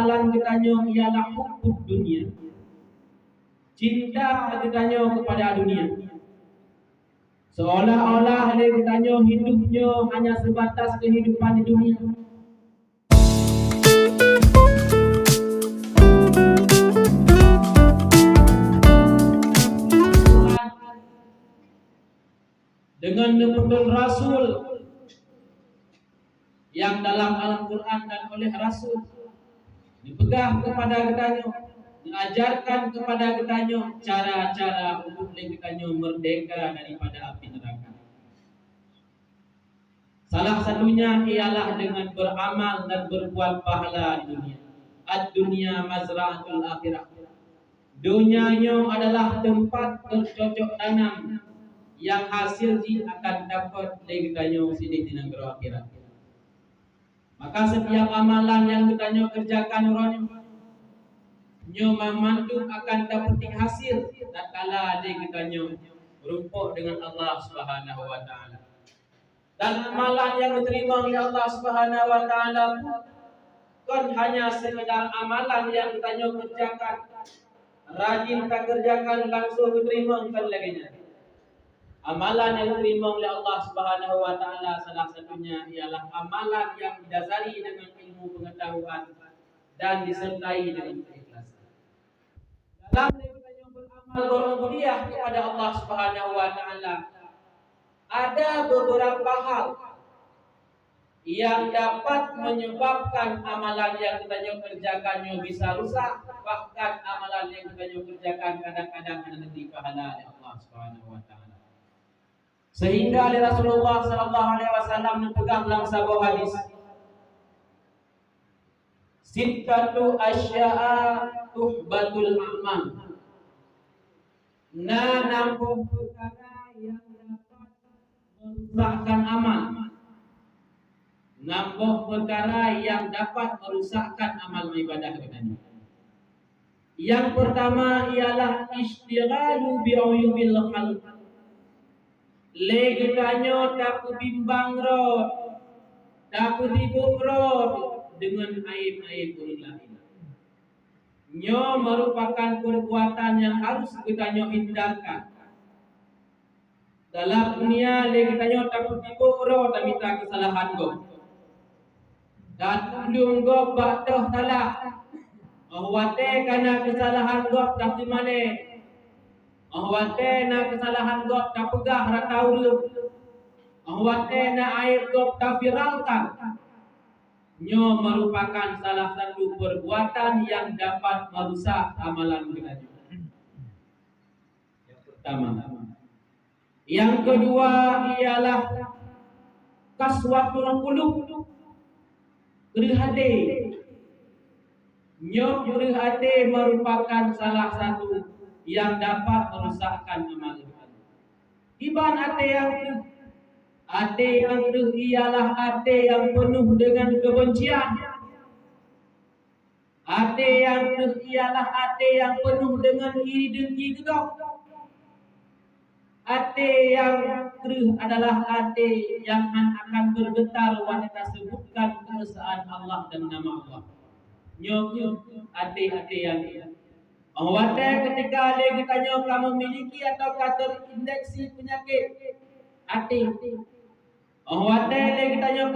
amalan ketanyo ialah hubbud dunia. Cinta ketanyo kepada dunia. Seolah-olah dia ketanyo hidupnya hanya sebatas kehidupan di dunia. Dengan petunjuk Rasul yang dalam Al-Quran dan oleh Rasul dipegang kepada ketanyo, mengajarkan kepada ketanyo cara-cara untuk ketanyo merdeka daripada api neraka. Salah satunya ialah dengan beramal dan berbuat pahala di dunia. Ad-dunya mazra'atul akhirah. Dunianya adalah tempat bercocok tanam yang hasilnya akan dapat dikitanya sini di negeri akhirat. Maka setiap amalan yang kita kerjakan nyo memandu akan dapat hasil tatkala dikitanya berumpuk dengan Allah Subhanahu wa taala. Dan amalan yang diterima oleh Allah Subhanahu wa taala bukan hanya sekedar amalan yang kita kerjakan, rajin kita kerjakan langsung diterima bukan laginya. Amalan yang diterima oleh Allah Subhanahu wa taala salah satunya ialah amalan yang didasari dengan ilmu pengetahuan dan disertai dengan keikhlasan. Dalam kita beramal berubudiyah kepada Allah Subhanahu wa taala ada beberapa hal yang dapat menyebabkan amalan yang kita kerjakannya bisa rusak, bahkan amalan yang kita kerjakan kadang-kadang ada nanti pahala oleh Allah Subhanahu wa taala. Sehingga Rasulullah sallallahu alaihi wasallam menegang dalam sebuah hadis, sittatu asya'a tuhbatul a'mal. Nampak perkara yang dapat merusakkan amal. Nampak perkara yang dapat merusakkan amal ibadah kita. Yang pertama ialah istighalu bi'uyubil khalq. Legetanyo tak bimbang rod, tak tibuk rod dengan aib-aib orang lain. Nyo merupakan perbuatan yang harus kita hindarkan. Dalam dunia legetanyo tak tibuk rod dan minta kesalahan go. Dan ulung go baktoh salah. Awate karena kesalahan go tak di mana. Ahwate na kesalahan gop tak pegah ratau lu. Ahwate na aib gop tak viralkan. Nyo merupakan salah satu perbuatan yang dapat merusak amalan kita. Yang pertama. Yang kedua ialah kaswatul qulub. Gerih hati. Nyo gerih hati merupakan salah satu yang dapat merusakkan amal kita. Iban ate yang ialah ate yang penuh dengan kebencian. Ate yang ialah ate yang penuh dengan iri dengki gedok. Ate yang adalah ate yang akan bergetar wanita sebutkan keesaan Allah dan nama Allah. Nyok ate yang awate ketika ada ditanya kamu memiliki atau terindeksi penyakit hati. Awate ada ditanya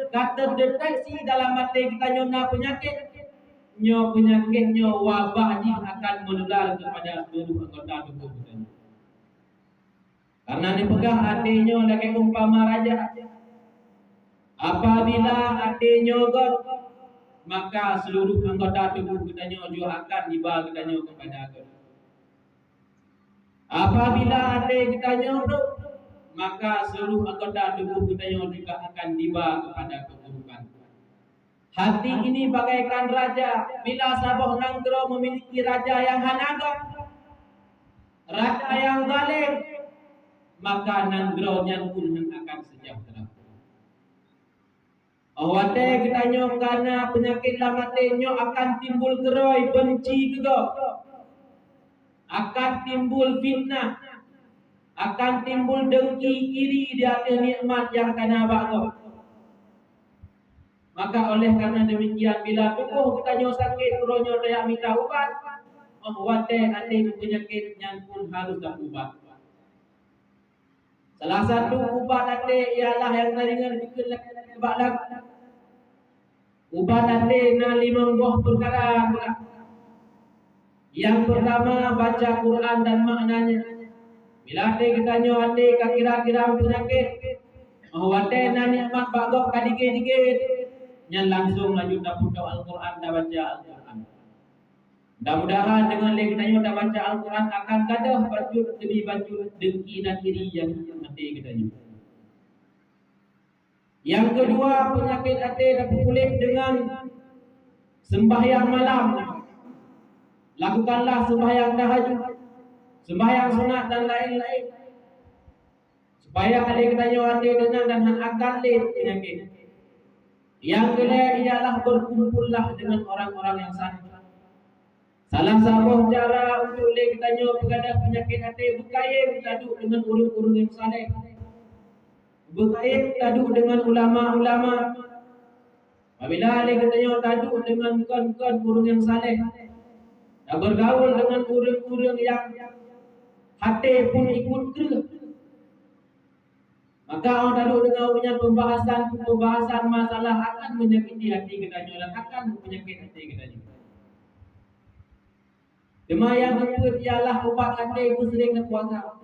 terdeteksi dalam hati kita na penyakit. Penyakitnya wabah akan menular kepada seluruh anggota tubuh kita. Karena dipegang hatinya lagi umpama raja. Apabila hatinya God, maka seluruh anggota tubuh kita juga akan dibawa kita kepada agama. Apabila hati kita nyuruk, maka seluruh anggota tubuh kita juga akan dibawa kepada keburukan. Hati ini bagaikan raja. Bila sabah nanggro memiliki raja yang hanagap, raja yang zalim, maka nanggro-nya pun akan sejahtera. Awate kita karena penyakit lamatnya akan timbul gerai, benci juga. Akan timbul fitnah. Akan timbul dengki iri di atas nikmat yang kena bago. Maka oleh karena demikian bila tubuh kita sakit uronyo raya minta ubat, wate ate penyakit yang pun harus ubat. Salah satu ubat ate ialah yang taringan kita ubat ubat ate na 5 buah perkara. Yang pertama baca Quran dan maknanya. Bila ate kita ate kira-kira penyakit, wate na nikmat bagok kadige-dige yang langsung lanjut dapur Al-Quran dan baca Al-Quran. Mudah-mudahan dengan kita dah baca Al-Quran akan kadah bacut demi bacut dengki dan iri yang mati kita. Yang kedua penyakit hati dapat pulih dengan sembahyang malam. Lakukanlah sembahyang tahajud, sembahyang sunat dan lain-lain supaya adik kita hati dengan dan akan penyakit. Yang kedua ialah berkumpullah dengan orang-orang yang saleh. Salah satu cara untuk kita pegadah penyakit hati berkait taduk dengan urung-urung yang saleh. Berkait taduk dengan ulama-ulama. Apabila kita taduk dengan kawan-kawan urung yang saleh. Dan bergaul dengan urung-urung yang hati pun ikut gerak. Maka orang taduk dengan punya pembahasan masalah akan menyakiti hati kita dan akan menyakiti hati kita. Dema yang kedua ialah ubat hati itu sering berpuasa.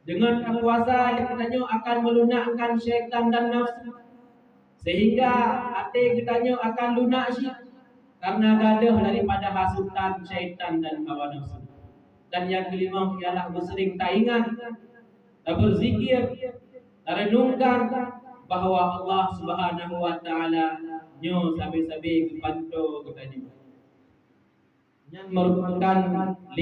Dengan puasa kita akan melunakkan syaitan dan nafsu, sehingga hati kita akan lunak karena gadah daripada hasutan syaitan dan hawa nafsu. Dan yang kelima ialah bersering taingan dan berzikir. Renungkan bahawa Allah Subhanahu wa taala nyo sabi-sabi kepanto kita yang merupakan 5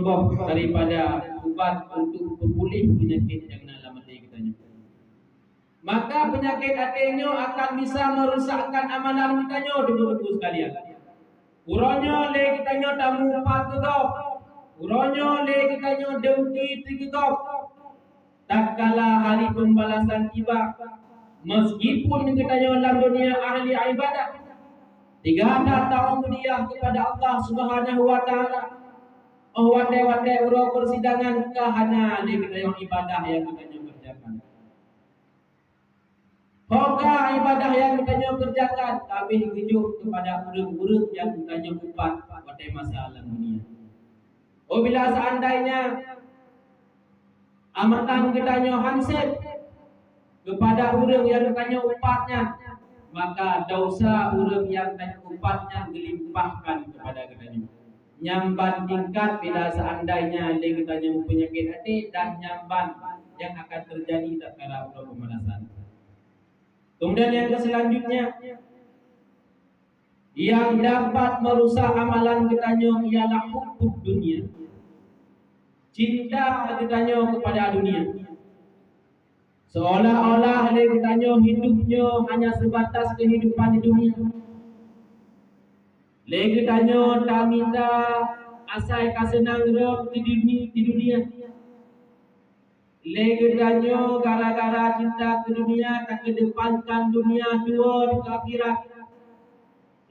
buah daripada ubat untuk pulih penyakit yang dalam hati kita. Maka penyakit hatinya akan bisa merusakkan amalan kita dulu sekalian. Uronyo le kita tamu patugau, uronyo le kita dengki tigau. Tak kala hari pembalasan tiba, meskipun kita dalam dunia ahli ibadah, 3 tahun dia kepada Allah Subhanahu wa taala. Wate-wate uro persidangan kahana di kita yang ibadah yang kita kerjakan. Hoga ibadah yang kita kerjakan, tapi hidup kepada urut-urut yang kita upat pada masalah dunia. Bila seandainya amatan kita handset kepada orang yang kita upatnya, maka dosa orang yang kita upatnya dilimpahkan kepada kita. Nyamban tingkat bila seandainya kita penyakit hati dan nyamban yang akan terjadi tatkala Allah pemanasan. Kemudian yang selanjutnya yang dapat merusak amalan kita ialah hukum dunia. Cinta kita kepada dunia. Seolah-olah kita hidupnya hanya sebatas kehidupan di dunia. Kita tak minta asal kasenang di dunia. Kita gara-gara cinta ke dunia tak kedepankan dunia dua ke akhirat.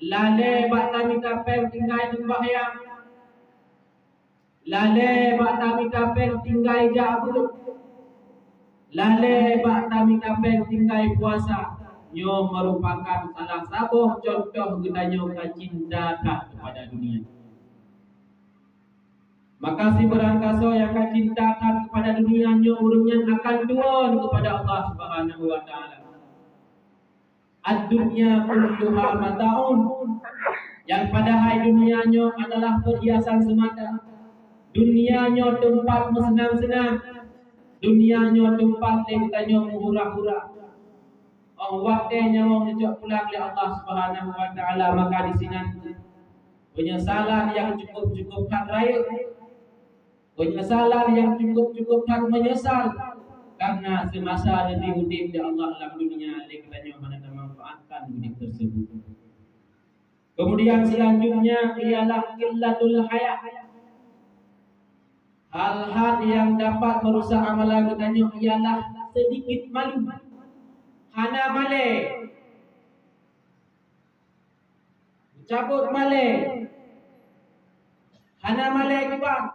Lale bak minta pen tinggal sembahyang. Lale bak minta pen tinggal jabut. Lale bak minta pen tinggal puasa. Nyo merupakan salah satu contoh kita cinta kepada dunia. Maka si berangkaso yang cintakan kepada dunia nyo urungnya akan tuan kepada Allah Subhanahu wa taala. Ad-dunya kulluha mata'un. Yang padahal dunianya adalah perhiasan semata. Dunianya tempat bersenang-senang. Dunianya tempat kita menghura-hura. Waktunya menuju pulang oleh Allah Subhanahu wa taala, maka di sini penyesalan yang cukup hak raya. Penyesalan yang cukup hak menyesal karena semasa lebih hidup di Allah dalam dunia kita mana memanfaatkan hidup tersebut. Kemudian selanjutnya ialah qillatul haya. Hal-hal yang dapat merusak amalan kita ialah sedikit malu. Hana male. cabut male. Hana male kiban.